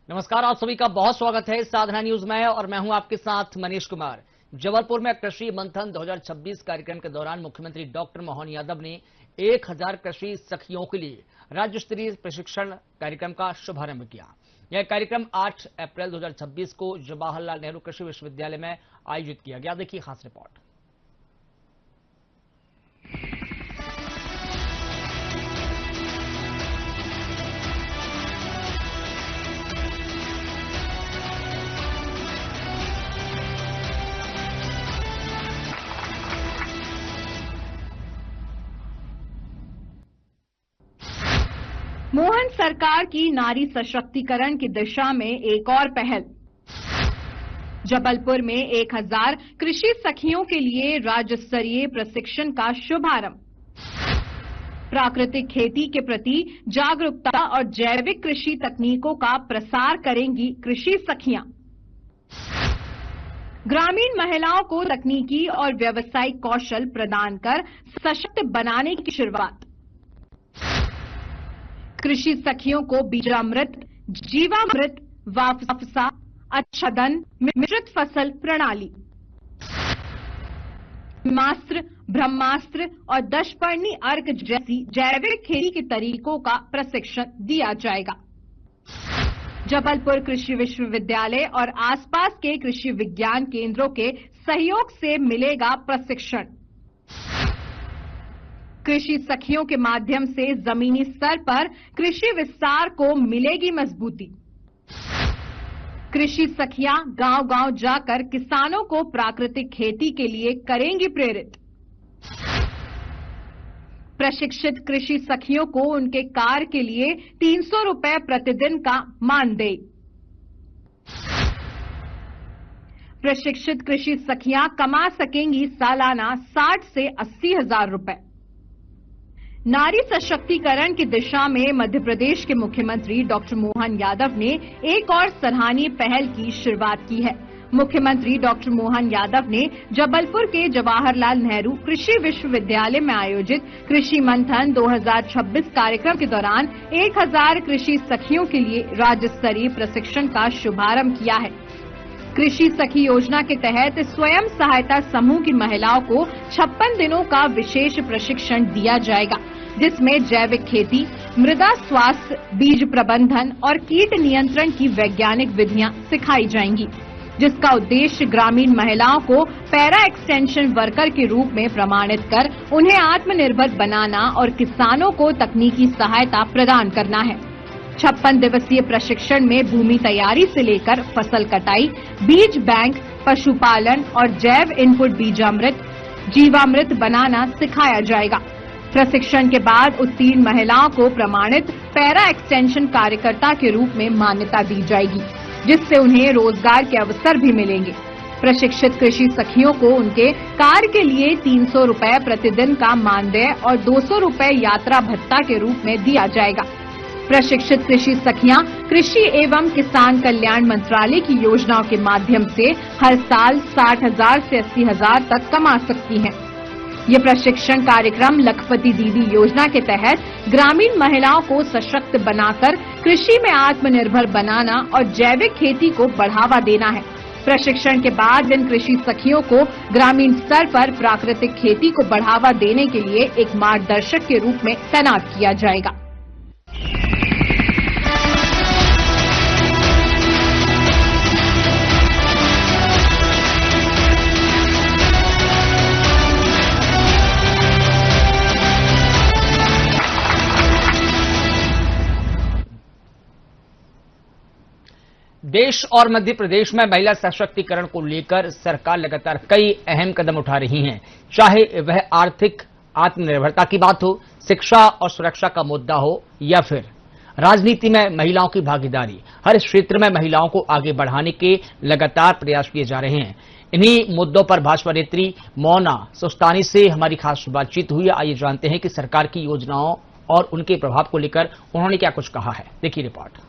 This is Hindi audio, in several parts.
नमस्कार, आप सभी का बहुत स्वागत है साधना न्यूज में और मैं हूं आपके साथ मनीष कुमार। जबलपुर में कृषि मंथन 2026 कार्यक्रम के दौरान मुख्यमंत्री डॉक्टर मोहन यादव ने 1000 कृषि सखियों के लिए राज्य स्तरीय प्रशिक्षण कार्यक्रम का शुभारंभ किया। यह कार्यक्रम 8 अप्रैल 2026 को जवाहरलाल नेहरू कृषि विश्वविद्यालय में आयोजित किया गया। देखिए खास रिपोर्ट। मोहन सरकार की नारी सशक्तिकरण की दिशा में एक और पहल। जबलपुर में 1000 कृषि सखियों के लिए राज्य स्तरीय प्रशिक्षण का शुभारंभ। प्राकृतिक खेती के प्रति जागरूकता और जैविक कृषि तकनीकों का प्रसार करेंगी कृषि सखियां। ग्रामीण महिलाओं को तकनीकी और व्यावसायिक कौशल प्रदान कर सशक्त बनाने की शुरुआत। कृषि सखियों को बीजामृत, जीवामृत, वाफसा, अच्छादन, मिश्रित फसल प्रणाली, मास्त्र, ब्रह्मास्त्र और दशपर्णी अर्क जैसी जैविक खेती के तरीकों का प्रशिक्षण दिया जाएगा। जबलपुर कृषि विश्वविद्यालय और आसपास के कृषि विज्ञान केंद्रों के सहयोग से मिलेगा प्रशिक्षण। कृषि सखियों के माध्यम से जमीनी स्तर पर कृषि विस्तार को मिलेगी मजबूती। कृषि सखियां गांव-गांव जाकर किसानों को प्राकृतिक खेती के लिए करेंगी प्रेरित। प्रशिक्षित कृषि सखियों को उनके कार्य के लिए 300 रुपए प्रतिदिन का मानदेय। प्रशिक्षित कृषि सखियां कमा सकेंगी सालाना 60 से 80 हजार रुपए। नारी सशक्तिकरण की दिशा में मध्य प्रदेश के मुख्यमंत्री डॉक्टर मोहन यादव ने एक और सराहनीय पहल की शुरुआत की है। मुख्यमंत्री डॉक्टर मोहन यादव ने जबलपुर के जवाहरलाल नेहरू कृषि विश्वविद्यालय में आयोजित कृषि मंथन 2026 कार्यक्रम के दौरान 1000 कृषि सखियों के लिए राज्य स्तरीय प्रशिक्षण का शुभारंभ किया है। कृषि सखी योजना के तहत स्वयं सहायता समूह की महिलाओं को 56 दिनों का विशेष प्रशिक्षण दिया जाएगा, जिसमें जैविक खेती, मृदा स्वास्थ्य, बीज प्रबंधन और कीट नियंत्रण की वैज्ञानिक विधियां सिखाई जाएंगी, जिसका उद्देश्य ग्रामीण महिलाओं को पैरा एक्सटेंशन वर्कर के रूप में प्रमाणित कर उन्हें आत्मनिर्भर बनाना और किसानों को तकनीकी सहायता प्रदान करना है। 56 दिवसीय प्रशिक्षण में भूमि तैयारी से लेकर फसल कटाई, बीज बैंक, पशुपालन और जैव इनपुट बीजामृत, जीवामृत बनाना सिखाया जाएगा। प्रशिक्षण के बाद उत्तीर्ण महिलाओं को प्रमाणित पैरा एक्सटेंशन कार्यकर्ता के रूप में मान्यता दी जाएगी, जिससे उन्हें रोजगार के अवसर भी मिलेंगे। प्रशिक्षित कृषि सखियों को उनके कार्य के लिए 300 रुपए प्रतिदिन का मानदेय और 200 रुपए यात्रा भत्ता के रूप में दिया जाएगा। प्रशिक्षित कृषि सखियां कृषि एवं किसान कल्याण मंत्रालय की योजनाओं के माध्यम से हर साल 60,000 से 80,000 तक कमा सकती हैं। ये प्रशिक्षण कार्यक्रम लखपति दीदी योजना के तहत ग्रामीण महिलाओं को सशक्त बनाकर कृषि में आत्मनिर्भर बनाना और जैविक खेती को बढ़ावा देना है। प्रशिक्षण के बाद इन कृषि सखियों को ग्रामीण स्तर पर प्राकृतिक खेती को बढ़ावा देने के लिए एक मार्गदर्शक के रूप में तैनात किया जाएगा। देश और मध्य प्रदेश में महिला सशक्तिकरण को लेकर सरकार लगातार कई अहम कदम उठा रही है, चाहे वह आर्थिक आत्मनिर्भरता की बात हो, शिक्षा और सुरक्षा का मुद्दा हो या फिर राजनीति में महिलाओं की भागीदारी। हर क्षेत्र में महिलाओं को आगे बढ़ाने के लगातार प्रयास किए जा रहे हैं। इन्हीं मुद्दों पर भाजपा नेत्री मोना सुस्तानी से हमारी खास बातचीत हुई। आइए जानते हैं कि सरकार की योजनाओं और उनके प्रभाव को लेकर उन्होंने क्या कुछ कहा है। देखिए रिपोर्ट।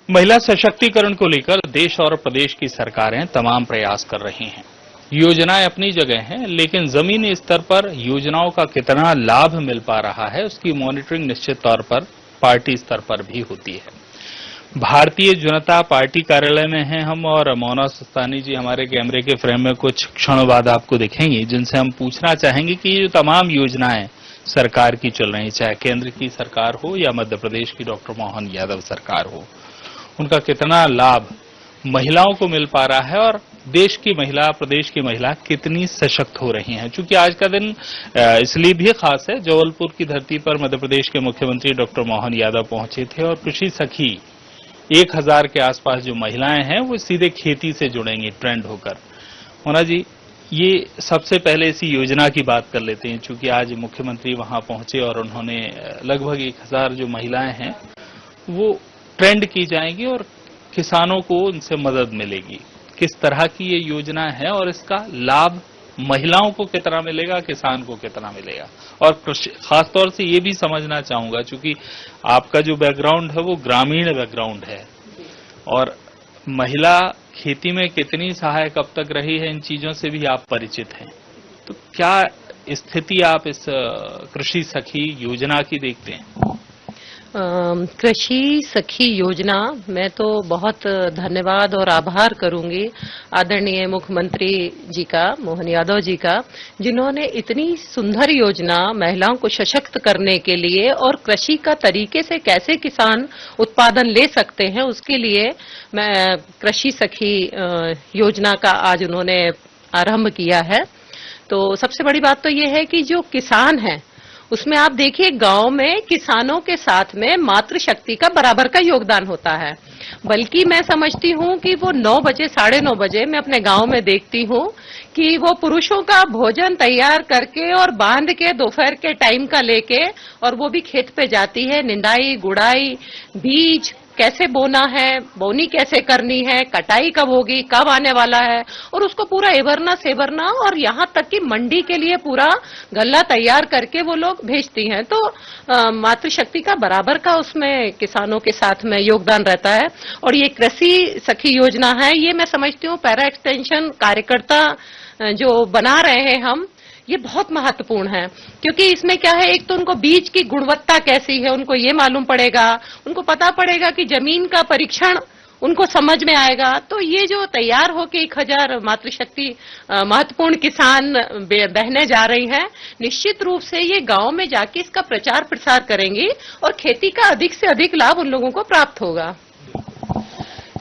महिला सशक्तिकरण को लेकर देश और प्रदेश की सरकारें तमाम प्रयास कर रही हैं। योजनाएं अपनी जगह हैं, लेकिन जमीनी स्तर पर योजनाओं का कितना लाभ मिल पा रहा है, उसकी मॉनिटरिंग निश्चित तौर पर पार्टी स्तर पर भी होती है। भारतीय जनता पार्टी कार्यालय में हैं हम और मोना सुस्तानी जी हमारे कैमरे के फ्रेम में कुछ क्षणों बाद आपको दिखेंगी, जिनसे हम पूछना चाहेंगे कि ये जो तमाम योजनाएं सरकार की चल रही, चाहे केंद्र की सरकार हो या मध्य प्रदेश की डॉक्टर मोहन यादव सरकार हो, उनका कितना लाभ महिलाओं को मिल पा रहा है और देश की महिला, प्रदेश की महिला कितनी सशक्त हो रही हैं। चूंकि आज का दिन इसलिए भी खास है, जबलपुर की धरती पर मध्य प्रदेश के मुख्यमंत्री डॉक्टर मोहन यादव पहुंचे थे और कृषि सखी 1000 के आसपास जो महिलाएं हैं वो सीधे खेती से जुड़ेंगी ट्रेंड होकर। मोना जी, ये सबसे पहले इसी योजना की बात कर लेते हैं, चूंकि आज मुख्यमंत्री वहां पहुंचे और उन्होंने लगभग 1000 जो महिलाएं हैं वो ट्रेंड की जाएंगी और किसानों को उनसे मदद मिलेगी। किस तरह की ये योजना है और इसका लाभ महिलाओं को कितना मिलेगा, किसान को कितना मिलेगा? और खासतौर से ये भी समझना चाहूंगा, चूंकि आपका जो बैकग्राउंड है वो ग्रामीण बैकग्राउंड है और महिला खेती में कितनी सहायक अब तक रही है, इन चीजों से भी आप परिचित हैं। तो क्या स्थिति आप इस कृषि सखी योजना की देखते हैं? कृषि सखी योजना मैं तो बहुत धन्यवाद और आभार करूंगी आदरणीय मुख्यमंत्री जी का, मोहन यादव जी का, जिन्होंने इतनी सुंदर योजना महिलाओं को सशक्त करने के लिए और कृषि का तरीके से कैसे किसान उत्पादन ले सकते हैं उसके लिए मैं कृषि सखी योजना का आज उन्होंने आरंभ किया है। तो सबसे बड़ी बात तो ये है कि जो किसान है उसमें आप देखिए गांव में किसानों के साथ में मातृशक्ति का बराबर का योगदान होता है। बल्कि मैं समझती हूँ कि वो 9 बजे 9:30 बजे मैं अपने गांव में देखती हूँ कि वो पुरुषों का भोजन तैयार करके और बांध के दोपहर के टाइम का लेके और वो भी खेत पे जाती है। निंदाई, गुड़ाई, बीज कैसे बोना है, बोनी कैसे करनी है, कटाई कब होगी, कब आने वाला है और उसको पूरा एवरना सेवरना और यहाँ तक कि मंडी के लिए पूरा गल्ला तैयार करके वो लोग भेजती हैं। तो मातृशक्ति का बराबर का उसमें किसानों के साथ में योगदान रहता है। और ये कृषि सखी योजना है, ये मैं समझती हूँ पैरा एक्सटेंशन कार्यकर्ता जो बना रहे हैं हम, ये बहुत महत्वपूर्ण है। क्योंकि इसमें क्या है, एक तो उनको बीज की गुणवत्ता कैसी है उनको ये मालूम पड़ेगा, उनको पता पड़ेगा कि जमीन का परीक्षण उनको समझ में आएगा। तो ये जो तैयार होके 1000 मातृशक्ति महत्वपूर्ण किसान बहने जा रही हैं, निश्चित रूप से ये गांव में जाके इसका प्रचार प्रसार करेंगी और खेती का अधिक से अधिक लाभ उन लोगों को प्राप्त होगा।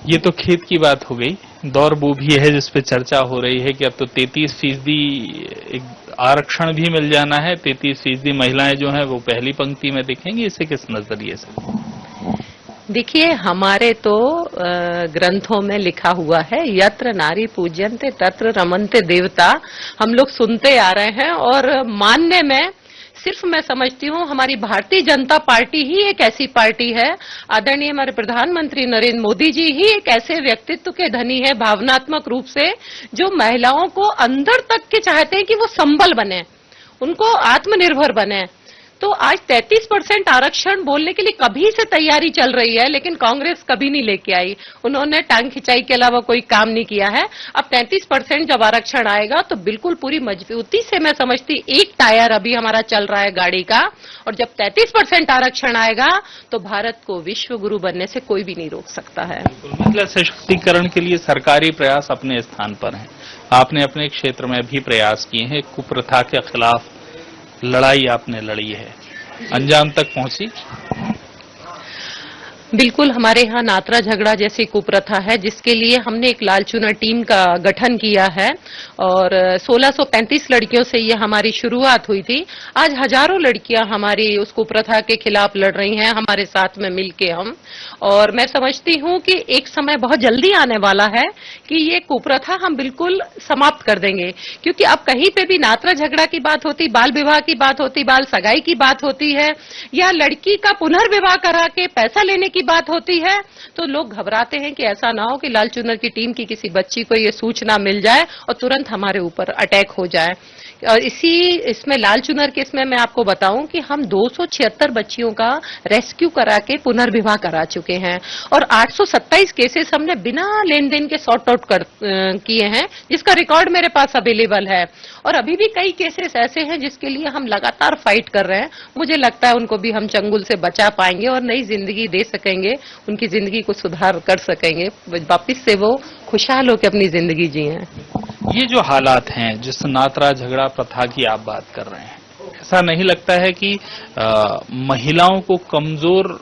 ये तो खेत की बात हो गई। दौर वो भी है जिस पे चर्चा हो रही है कि अब तो 33% आरक्षण भी मिल जाना है, 33% महिलाएं जो हैं वो पहली पंक्ति में दिखेंगी। इसे किस नजरिए से? देखिए, हमारे तो ग्रंथों में लिखा हुआ है, यत्र नारी पूज्यन्ते तत्र रमन्ते देवता। हम लोग सुनते आ रहे हैं और मानने में सिर्फ मैं समझती हूँ हमारी भारतीय जनता पार्टी ही एक ऐसी पार्टी है, आदरणीय हमारे प्रधानमंत्री नरेंद्र मोदी जी ही एक ऐसे व्यक्तित्व के धनी है भावनात्मक रूप से, जो महिलाओं को अंदर तक के चाहते हैं कि वो संबल बने, उनको आत्मनिर्भर बने। तो आज 33% आरक्षण बोलने के लिए कभी से तैयारी चल रही है, लेकिन कांग्रेस कभी नहीं लेके आई। उन्होंने टांग खिंचाई के अलावा कोई काम नहीं किया है। अब 33% जब आरक्षण आएगा तो बिल्कुल पूरी मजबूती से मैं समझती, एक टायर अभी हमारा चल रहा है गाड़ी का, और जब 33% आरक्षण आएगा तो भारत को विश्व गुरु बनने से कोई भी नहीं रोक सकता है। महिला सशक्तिकरण के लिए सरकारी प्रयास अपने स्थान पर हैं। आपने अपने क्षेत्र में भी प्रयास किए हैं, कुप्रथा के खिलाफ लड़ाई आपने लड़ी है, अंजाम तक पहुंची? बिल्कुल, हमारे यहाँ नातरा झगड़ा जैसी कुप्रथा है जिसके लिए हमने एक लाल चुना टीम का गठन किया है और 1635 लड़कियों से ये हमारी शुरुआत हुई थी। आज हजारों लड़कियां हमारी उस कुप्रथा के खिलाफ लड़ रही हैं हमारे साथ में मिलके हम। और मैं समझती हूँ कि एक समय बहुत जल्दी आने वाला है कि ये कुप्रथा हम बिल्कुल समाप्त कर देंगे। क्योंकि अब कहीं पे भी नातरा झगड़ा की बात होती, बाल विवाह की बात होती, बाल सगाई की बात होती है, या लड़की का पुनर्विवाह करा के पैसा लेने की बात होती है, तो लोग घबराते हैं कि ऐसा ना हो कि लाल चुनर की टीम की किसी बच्ची को ये सूचना मिल जाए और तुरंत हमारे ऊपर अटैक हो जाए। और इसमें लाल चुनर केस में मैं आपको बताऊं कि हम 276 बच्चियों का रेस्क्यू करा के पुनर्विवाह करा चुके हैं और 827 केसेस हमने बिना लेन देन के सॉर्ट आउट किए हैं, जिसका रिकॉर्ड मेरे पास अवेलेबल है। और अभी भी कई केसेस ऐसे हैं जिसके लिए हम लगातार फाइट कर रहे हैं। मुझे लगता है उनको भी हम चंगुल से बचा पाएंगे और नई जिंदगी दे सकेंगे सकेंगे, उनकी जिंदगी को सुधार कर सकेंगे, वापिस से वो खुशहाल होकर अपनी जिंदगी जिए। ये जो हालात हैं, जिस नातरा झगड़ा प्रथा की आप बात कर रहे हैं, ऐसा नहीं लगता है कि महिलाओं को कमजोर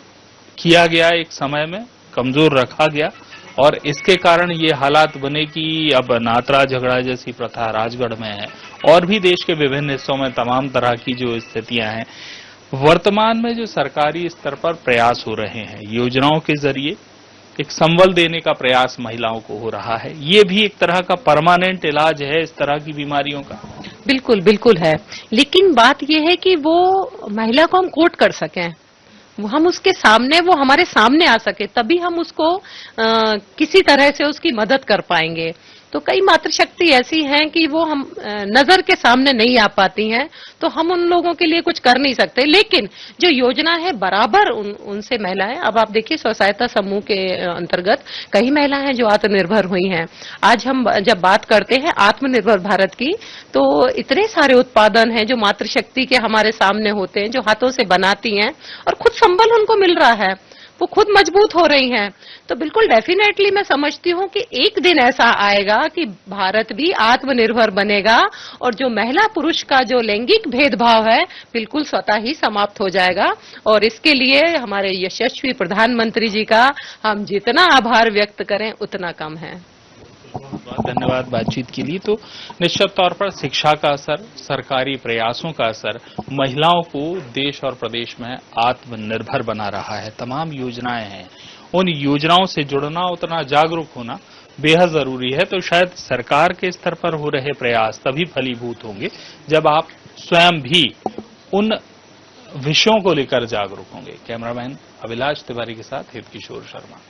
किया गया, एक समय में कमजोर रखा गया और इसके कारण ये हालात बने कि अब नातरा झगड़ा जैसी प्रथा राजगढ़ में है और भी देश के विभिन्न हिस्सों में तमाम तरह की जो स्थितियां हैं। वर्तमान में जो सरकारी स्तर पर प्रयास हो रहे हैं, योजनाओं के जरिए एक संबल देने का प्रयास महिलाओं को हो रहा है, ये भी एक तरह का परमानेंट इलाज है इस तरह की बीमारियों का। बिल्कुल बिल्कुल है, लेकिन बात यह है कि वो महिला को हम कोट कर सकें, हम उसके सामने, वो हमारे सामने आ सके, तभी हम उसको किसी तरह से उसकी मदद कर पाएंगे। तो कई मातृशक्ति ऐसी हैं कि वो हम नजर के सामने नहीं आ पाती हैं, तो हम उन लोगों के लिए कुछ कर नहीं सकते। लेकिन जो योजना है बराबर उनसे महिलाएं, अब आप देखिए स्व सहायता समूह के अंतर्गत कई महिलाएं हैं जो आत्मनिर्भर हुई हैं। आज हम जब बात करते हैं आत्मनिर्भर भारत की, तो इतने सारे उत्पादन हैं जो मातृशक्ति के हमारे सामने होते हैं, जो हाथों से बनाती हैं और खुद संबल उनको मिल रहा है, वो खुद मजबूत हो रही हैं। तो बिल्कुल डेफिनेटली मैं समझती हूँ कि एक दिन ऐसा आएगा कि भारत भी आत्मनिर्भर बनेगा और जो महिला पुरुष का जो लैंगिक भेदभाव है बिल्कुल स्वतः ही समाप्त हो जाएगा। और इसके लिए हमारे यशस्वी प्रधानमंत्री जी का हम जितना आभार व्यक्त करें उतना कम है। बहुत धन्यवाद बातचीत के लिए। तो निश्चित तौर पर शिक्षा का असर, सरकारी प्रयासों का असर महिलाओं को देश और प्रदेश में आत्मनिर्भर बना रहा है। तमाम योजनाएं हैं, उन योजनाओं से जुड़ना, उतना जागरूक होना बेहद जरूरी है। तो शायद सरकार के स्तर पर हो रहे प्रयास तभी फलीभूत होंगे जब आप स्वयं भी उन विषयों को लेकर जागरूक होंगे। कैमरामैन अभिलाष तिवारी के साथ हित किशोर शर्मा।